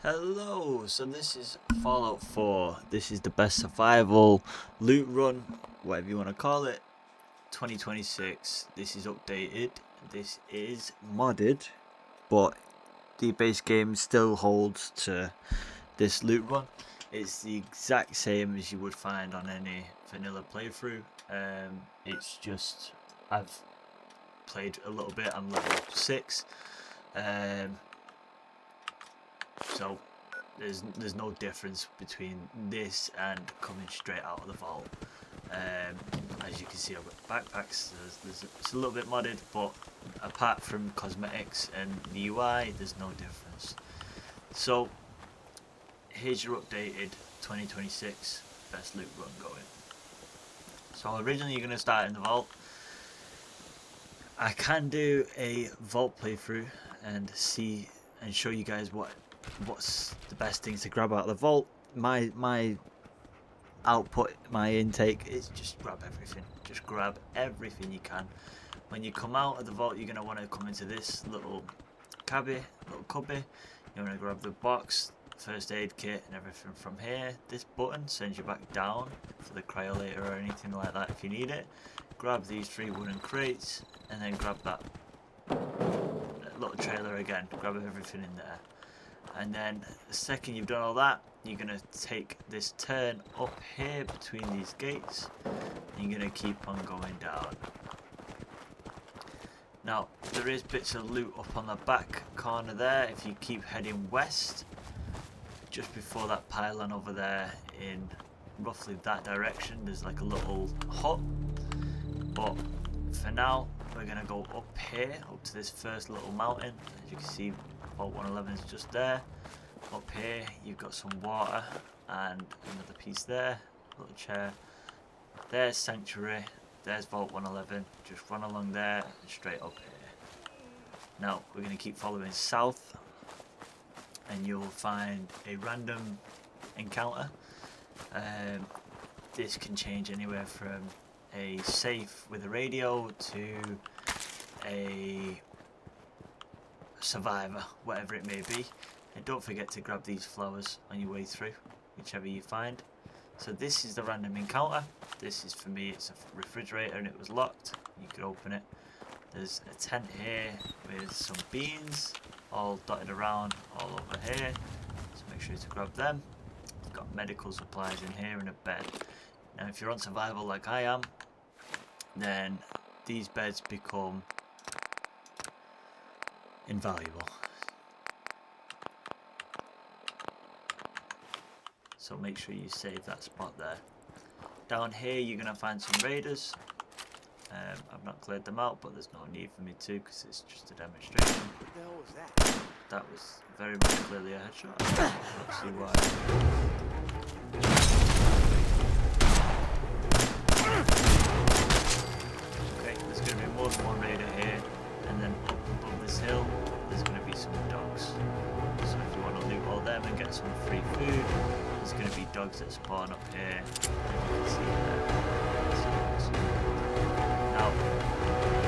Hello, so this is Fallout 4. This is the best survival loot run, whatever you want to call it. 2026. This is updated. This is modded, but the base game still holds to this loot run. It's the exact same as you would find on any vanilla playthrough. It's just I've played a little bit. I'm level 6. So there's no difference between this and coming straight out of the vault. As you can see, I've got backpacks. It's a little bit modded, but apart from cosmetics and the UI, there's no difference. So here's your updated 2026 best loot run going. So originally you're going to start in the vault. I can do a vault playthrough and show you guys what's the best things to grab out of the vault. My output, my intake is just grab everything. Just grab everything you can. When you come out of the vault, you're going to want to come into this little cubby. You want to grab the box, first aid kit and everything from here. This button sends you back down for the cryolator or anything like that if you need it. Grab these 3 wooden crates and then grab that little trailer again. Grab everything in there. And then the second you've done all that, you're going to take this turn up here between these gates and you're going to keep on going down. Now there is bits of loot up on the back corner there. If you keep heading west, just before that pylon over there in roughly that direction, there's like a little hut. But for now we're going to go up here, up to this first little mountain. As you can see, Vault 111 is just there. Up here you've got some water and another piece there, little chair. There's Sanctuary, there's Vault 111. Just run along there and straight up here. Now we're going to keep following south and you'll find a random encounter. This can change anywhere from a safe with a radio to a survivor, whatever it may be. And don't forget to grab these flowers on your way through, whichever you find. So this is the random encounter. This is, for me, it's a refrigerator and it was locked. You could open it. There's a tent here with some beans all dotted around all over here, so make sure to grab them. You've got medical supplies in here and a bed. Now if you're on survival like I am, then these beds become invaluable. So make sure you save that spot there. Down here you're going to find some raiders. I've not cleared them out, but there's no need for me to because it's just a demonstration. What the hell was that? That was very much clearly a headshot. I don't see why. Okay, there's going to be more than one raider here, and then up above this hill there's going to be some dogs. So if you want to loot all them and get some free food, there's going to be dogs that spawn up here. You can see there. Now,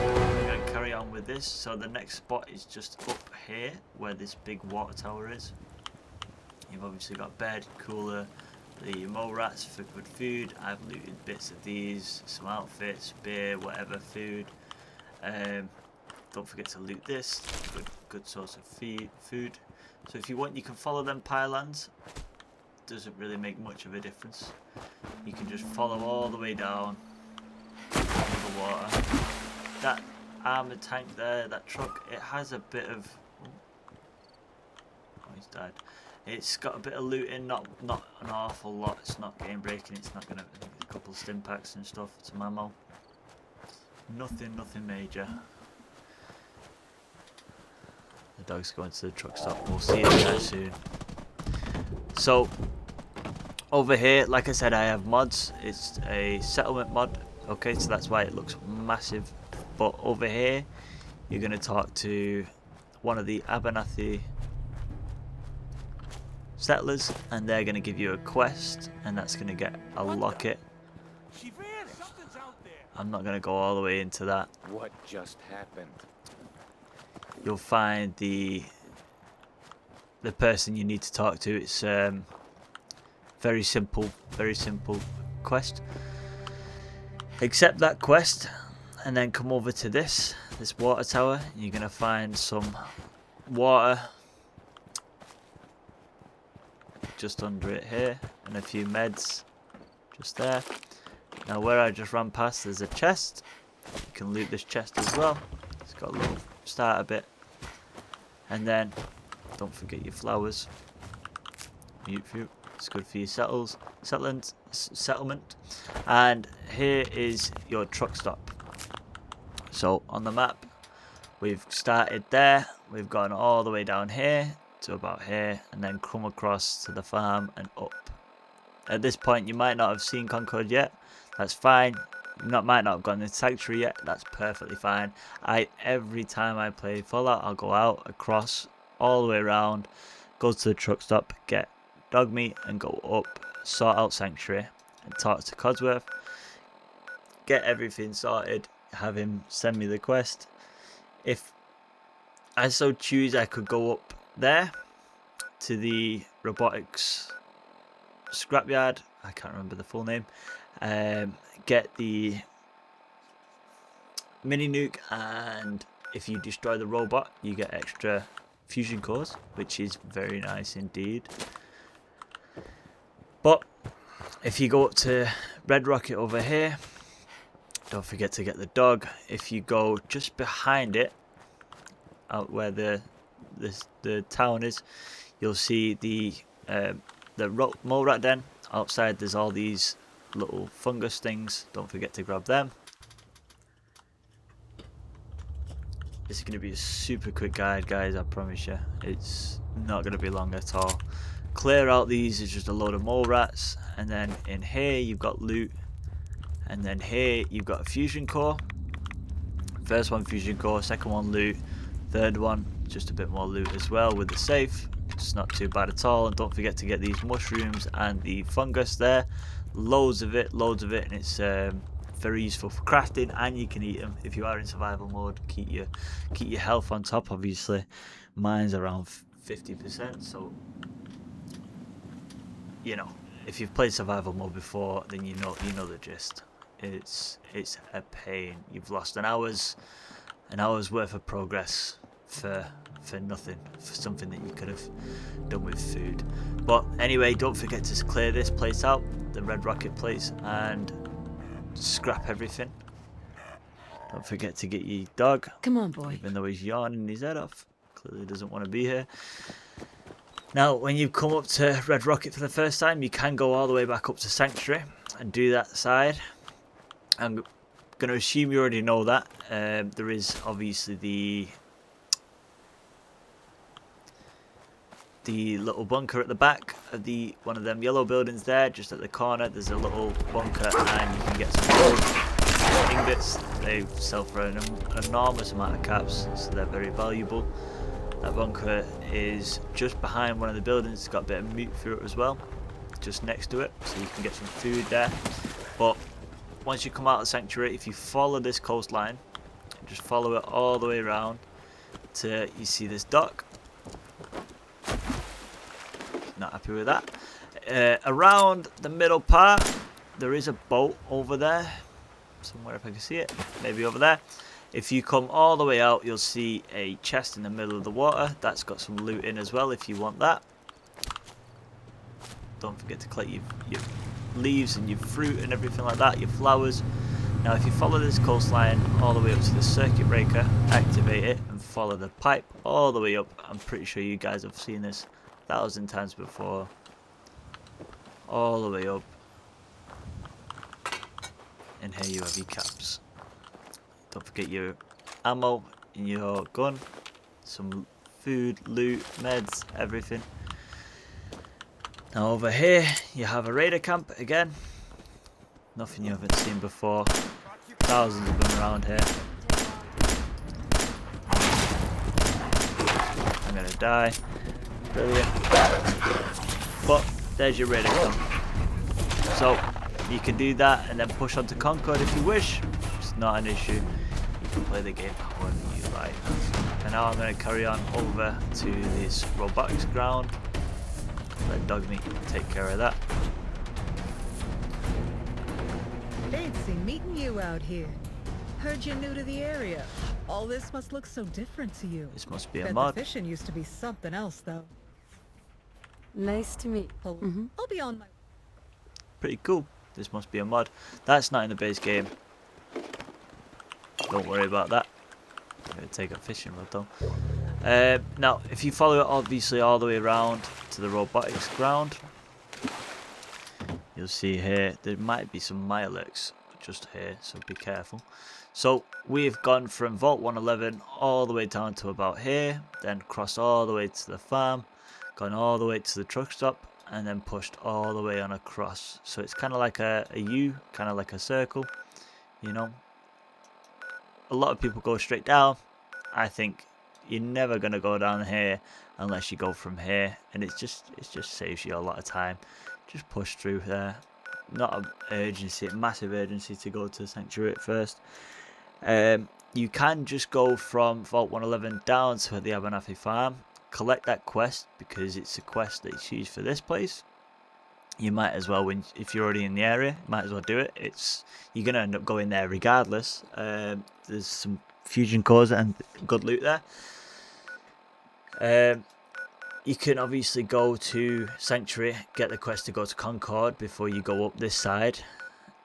we're going to carry on with this. So the next spot is just up here where this big water tower is. You've obviously got bed, cooler, the mole rats for good food. I've looted bits of these, some outfits, beer, whatever, food. Don't forget to loot this, good source of food. So if you want, you can follow them pylons. Doesn't really make much of a difference. You can just follow all the way down the water. That armored tank there, that truck, it has a bit of... Oh, he's died. It's got a bit of looting, not an awful lot. It's not game breaking. It's not gonna. I think a couple of stim packs and stuff, some ammo. Nothing major. The dog's going to the truck stop. We'll see it there soon. So over here, like I said, I have mods. It's a settlement mod. Okay, so that's why it looks massive. But over here, you're going to talk to one of the Abernathy settlers, and they're going to give you a quest, and that's going to get a locket. I'm not going to go all the way into that. What just happened? You'll find the the person you need to talk to. It's very simple quest. Accept that quest and then come over to this water tower. You're gonna find some water just under it here and a few meds just there. Now where I just ran past, there's a chest. You can loot this chest as well. It's got a little starter bit. And then don't forget your flowers. Mute fruit. It's good for your settlement. And here is your truck stop. So on the map, we've started there. We've gone all the way down here to about here, and then come across to the farm and up. At this point, you might not have seen Concord yet. That's fine. You might not have gone to Sanctuary yet. That's perfectly fine. Every time I play Fallout, I'll go out across all the way around, go to the truck stop, get dog meat, and go up, sort out Sanctuary, and talk to Codsworth, get everything sorted, have him send me the quest. If I so choose, I could go up there to the robotics scrapyard. I can't remember the full name. Get the mini nuke, and if you destroy the robot, you get extra fusion cores, which is very nice indeed. But if you go up to Red Rocket over here, don't forget to get the dog. If you go just behind it, out where the town is, you'll see the mole rat den. Outside there's all these little fungus things. Don't forget to grab them. This is going to be a super quick guide, guys, I promise you. It's not going to be long at all. Clear out these is just a load of mole rats, and then in here you've got loot, and then here you've got a fusion core. First one fusion core, second one loot, third one just a bit more loot as well with the safe. It's not too bad at all. And don't forget to get these mushrooms and the fungus there. Loads of it, and it's very useful for crafting, and you can eat them if you are in survival mode. Keep your health on top. Obviously mine's around 50%, so you know, if you've played survival mode before, then you know the gist. It's a pain. You've lost an hour's worth of progress for nothing, for something that you could have done with food. But anyway, don't forget to clear this place out, the Red Rocket place, and scrap everything. Don't forget to get your dog. Come on, boy. Even though he's yawning his head off, clearly doesn't want to be here. Now, when you come up to Red Rocket for the first time, you can go all the way back up to Sanctuary and do that side. I'm going to assume you already know that. There is obviously the little bunker at the back of one of them yellow buildings there, just at the corner. There's a little bunker, and you can get some gold ingots. They sell for an enormous amount of caps, so they're very valuable. That bunker is just behind one of the buildings. It's got a bit of meat through it as well, just next to it, so you can get some food there. But once you come out of the Sanctuary, if you follow this coastline, just follow it all the way around to, you see this dock. Not happy with that. Around the middle part, there is a boat over there somewhere, if I can see it, maybe over there. If you come all the way out, you'll see a chest in the middle of the water. That's got some loot in as well if you want that. Don't forget to collect your leaves and your fruit and everything like that, your flowers. Now if you follow this coastline all the way up to the circuit breaker, activate it and follow the pipe all the way up. I'm pretty sure you guys have seen this 1,000 times before. All the way up, and here you have your caps. Don't forget your ammo in your gun, some food, loot, meds, everything. Now over here you have a raider camp again. Nothing you haven't seen before. Thousands of them around here. I'm gonna die. Brilliant. But there's your raider camp. So you can do that and then push on to Concord if you wish. It's not an issue. You can play the game however you like. And now I'm going to carry on over to this robotics ground. Let Dogmeat take care of that. Fancy meeting you out here. Heard you're new to the area. All this must look so different to you. This must be a Bet mod. the fishing used to be something else, though. Nice to meet. I'll be on my... Pretty cool. This must be a mod. That's not in the base game. Don't worry about that. I'm going to take a fishing rod though. Now, if you follow it obviously all the way around to the robotics ground, you'll see here there might be some Milex just here, so be careful. So we've gone from Vault 111 all the way down to about here, then crossed all the way to the farm, gone all the way to the truck stop, and then pushed all the way on across. So it's kind of like a U, kind of like a circle, you know. A lot of people go straight down. I think you're never going to go down here unless you go from here, and it just saves you a lot of time. Just push through there. Not an urgency, massive urgency to go to Sanctuary at first. You can just go from Vault 111 down to the Abernathy farm, collect that quest because it's a quest that's used for this place. You might as well, if you're already in the area, might as well do it. You're gonna end up going there regardless. There's some fusion cores and good loot there. You can obviously go to Sanctuary, get the quest to go to Concord before you go up this side.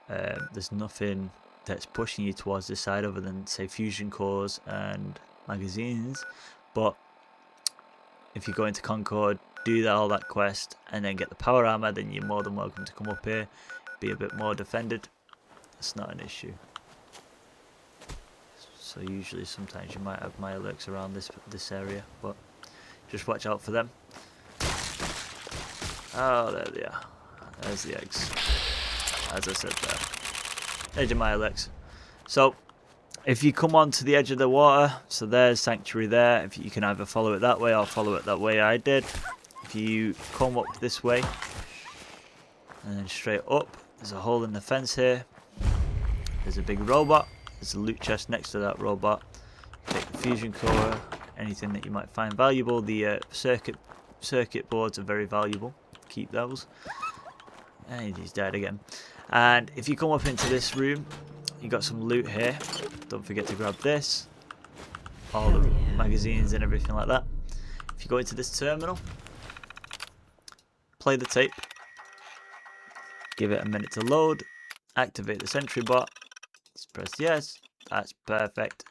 There's nothing that's pushing you towards this side other than say fusion cores and magazines. But if you go into Concord, do all that quest and then get the power armor, then you're more than welcome to come up here, be a bit more defended. It's not an issue. So usually sometimes you might have Milex around this area, but just watch out for them. Oh, there they are. There's the eggs, as I said there. Edge of Milex. So if you come onto the edge of the water, so there's Sanctuary there. If you can either follow it that way or follow it that way I did. If you come up this way and then straight up, there's a hole in the fence here. There's a big robot. There's a loot chest next to that robot. Take the fusion core, anything that you might find valuable. The circuit boards are very valuable. Keep those. And he's dead again. And if you come up into this room, you got some loot here. Don't forget to grab this. All the magazines and everything like that. If you go into this terminal, play the tape, give it a minute to load, activate the sentry bot, just press yes, that's perfect.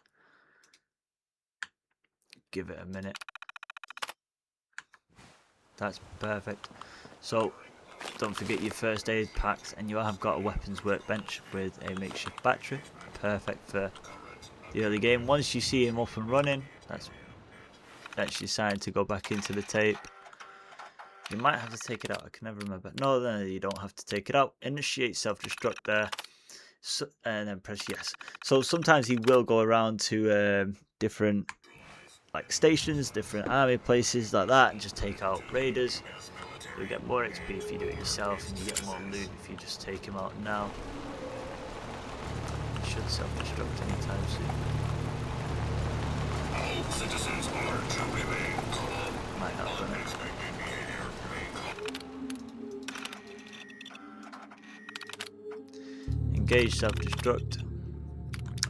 Give it a minute, that's perfect. So don't forget your first aid packs, and you have got a weapons workbench with a makeshift battery, perfect for the early game. Once you see him up and running, that's your sign to go back into the tape. You might have to take it out, I can never remember. No, you don't have to take it out. Initiate self-destruct there, so, and then press yes. So sometimes he will go around to different like stations, different army places like that, and just take out raiders. You'll get more XP if you do it yourself, and you get more loot if you just take him out now. You should self-destruct anytime soon. All citizens are to remain calm. Might not run it. Engage self-destruct.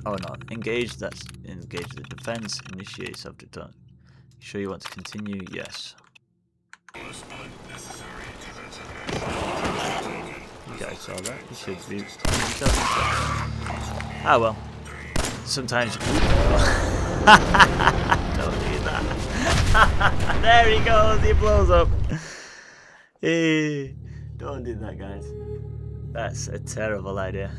Oh no, engage, that's engage the defense, initiate self-destruct. You sure you want to continue? Yes. You guys saw that, you should be self-destruct. Ah well. Sometimes you don't do that. There he goes, he blows up. Don't do that, guys. That's a terrible idea.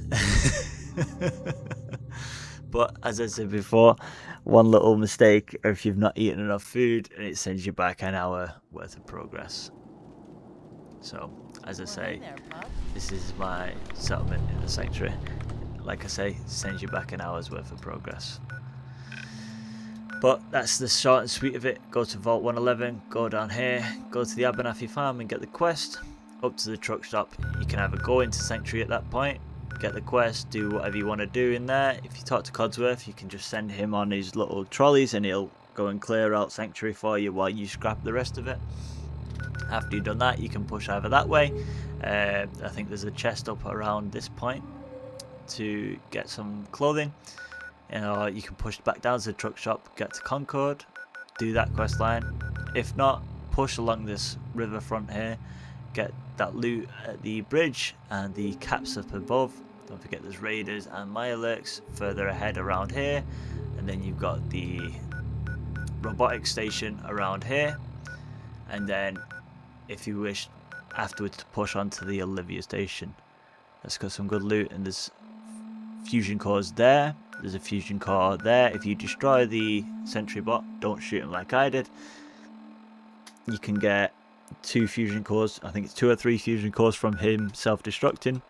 But as I said before, one little mistake, or if you've not eaten enough food, and it sends you back an hour worth of progress. So, as I say, this is my settlement in the sanctuary. Like I say, it sends you back an hour's worth of progress. But that's the short and sweet of it. Go to Vault 111, go down here, go to the Abernathy farm and get the quest. Up to the truck stop. You can either go into Sanctuary at that point, get the quest, do whatever you want to do in there. If you talk to Codsworth, you can just send him on his little trolleys and he'll go and clear out sanctuary for you while you scrap the rest of it. After you've done that, you can push either that way. I think there's a chest up around this point to get some clothing. You can push back down to the truck shop, get to Concord, do that quest line. If not, push along this riverfront here, get that loot at the bridge and the caps up above. Don't forget there's raiders and Mirelurks further ahead around here, and then you've got the robotics station around here, and then if you wish afterwards to push onto the Olivia station. That's got some good loot, and there's fusion cores there. There's a fusion core there. If you destroy the sentry bot, don't shoot him like I did, you can get 2 fusion cores. I think it's 2 or 3 fusion cores from him self-destructing.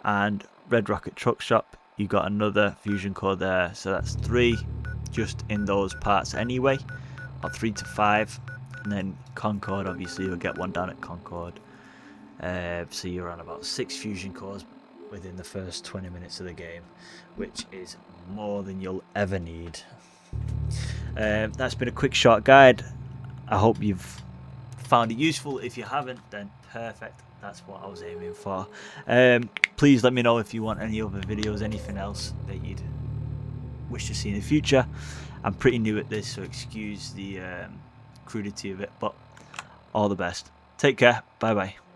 And Red Rocket Truck Shop, you got another fusion core there, so that's 3 just in those parts anyway, or 3 to 5. And then Concord, obviously you'll get one down at Concord. So you're on about 6 fusion cores within the first 20 minutes of the game, which is more than you'll ever need. That's been a quick short guide. I hope you've found it useful. If you haven't, then perfect, that's what I was aiming for. Please let me know if you want any other videos, anything else that you'd wish to see in the future. I'm pretty new at this, so excuse the crudity of it, but all the best. Take care. Bye bye.